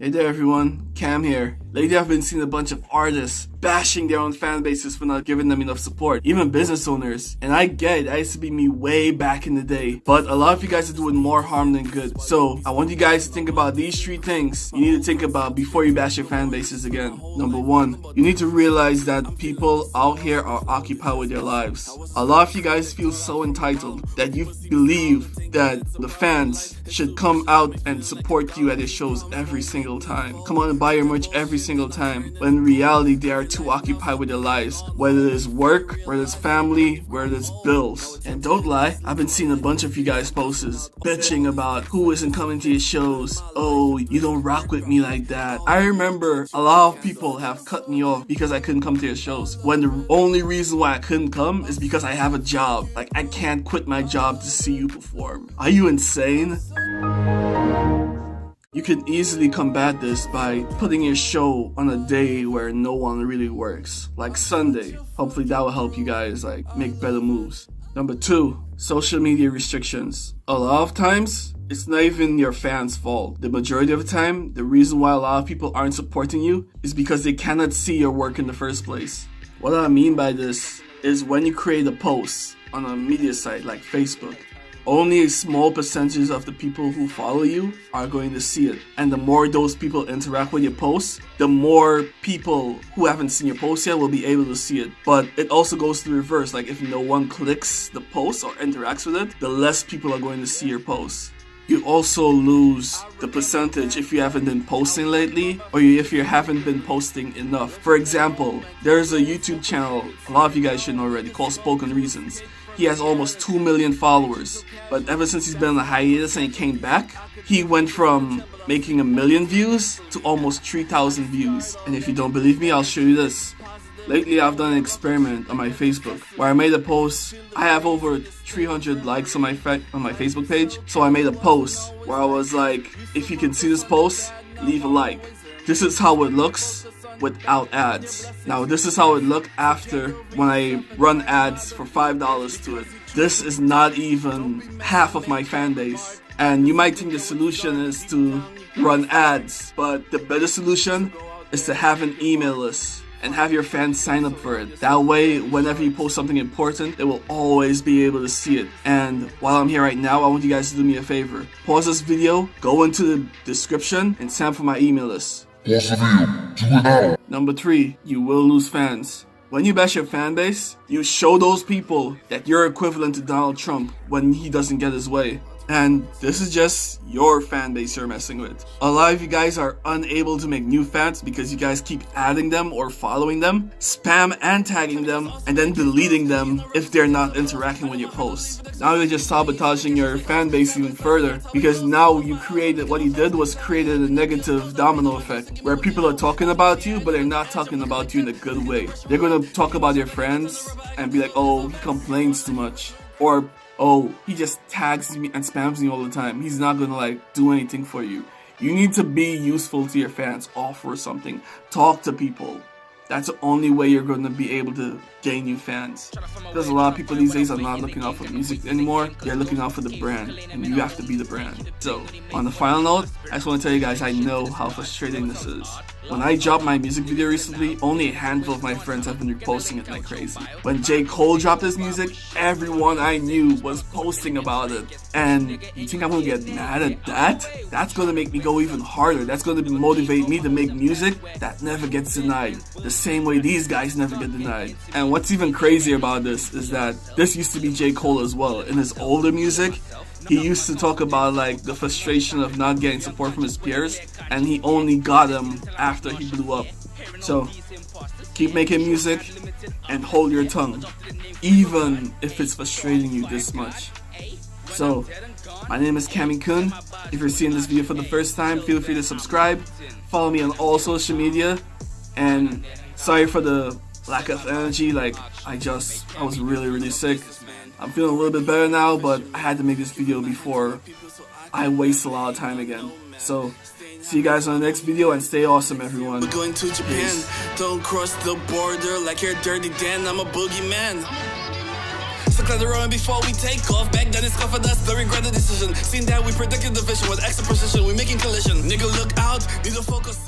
Hey there everyone, Cam here. Lately I've been seeing a bunch of artists bashing their own fan bases for not giving them enough support, even business owners. And I get it, that used to be me way back in the day, but a lot of you guys are doing more harm than good. So I want you guys to think about these 3 things you need to think about before you bash your fan bases again. Number 1, you need to realize that people out here are occupied with their lives. A lot of you guys feel so entitled that you believe that the fans should come out and support you at your shows every single time. Come on and buy your merch every single time. When in reality, they are too occupied with their lives. Whether it's work, whether it's family, whether it's bills. And don't lie, I've been seeing a bunch of you guys' posts bitching about who isn't coming to your shows. Oh, you don't rock with me like that. I remember a lot of people have cut me off because I couldn't come to your shows. When the only reason why I couldn't come is because I have a job. Like, I can't quit my job to see you perform. Are you insane? You can easily combat this by putting your show on a day where no one really works, like Sunday. Hopefully that will help you guys make better moves. Number 2, social media restrictions. A lot of times, it's not even your fans' fault. The majority of the time, the reason why a lot of people aren't supporting you is because they cannot see your work in the first place. What I mean by this is when you create a post on a media site like Facebook, only a small percentage of the people who follow you are going to see it. And the more those people interact with your posts, the more people who haven't seen your post yet will be able to see it. But it also goes to the reverse. Like, if no one clicks the post or interacts with it, the less people are going to see your posts. You also lose the percentage if you haven't been posting lately, or if you haven't been posting enough. For example, there's a YouTube channel, a lot of you guys should know already, called Spoken Reasons. He has almost 2 million followers, but ever since he's been on a hiatus and he came back, he went from making 1 million views to almost 3,000 views. And if you don't believe me, I'll show you this. Lately, I've done an experiment on my Facebook where I made a post. I have over 300 likes on my Facebook page, so I made a post where I was like, if you can see this post, leave a like. This is how it looks without ads. Now, this is how it looked after when I run ads for $5 to it. This is not even half of my fan base. And you might think the solution is to run ads, but the better solution is to have an email list and have your fans sign up for it. That way, whenever you post something important, they will always be able to see it. And while I'm here right now, I want you guys to do me a favor. Pause this video, go into the description, and sign up for my email list. Number 3, you will lose fans. When you bash your fan base, you show those people that you're equivalent to Donald Trump when he doesn't get his way. And this is just your fan base you're messing with. A lot of you guys are unable to make new fans because you guys keep adding them or following them, spam and tagging them, and then deleting them if they're not interacting with your posts. Now you're just sabotaging your fan base even further, because now what you did was created a negative domino effect where people are talking about you, but they're not talking about you in a good way. They're gonna talk about your friends and be like, oh, he complains too much. Or, oh, he just tags me and spams me all the time. He's not gonna do anything for you. You need to be useful to your fans. Offer something. Talk to people. That's the only way you're gonna be able to gain new fans. Because a lot of people these days are not looking out for music anymore. They're looking out for the brand. And you have to be the brand. So, on the final note, I just want to tell you guys I know how frustrating this is. When I dropped my music video recently, only a handful of my friends have been reposting it like crazy. When J. Cole dropped his music, everyone I knew was posting about it. And you think I'm gonna get mad at that? That's gonna make me go even harder. That's gonna motivate me to make music that never gets denied. The same way these guys never get denied. And what's even crazier about this is that this used to be J. Cole as well. In his older music, he used to talk about the frustration of not getting support from his peers, and he only got them after he blew up. So, keep making music and hold your tongue, even if it's frustrating you this much. So, my name is Cammy-Kun. If you're seeing this video for the first time, feel free to subscribe, follow me on all social media, and sorry for the lack of energy. I was really sick. I'm feeling a little bit better now, but I had to make this video before I waste a lot of time again. So, see you guys on the next video and stay awesome, everyone. We're going to Japan. Peace. Don't cross the border like you're dirty Dan. I'm a boogeyman. So clear the road before we take off. Back then it's covered us, don't regret the decision. Seen that we predicted the vision with extra precision, we making collision. Nigga look out, need to focus.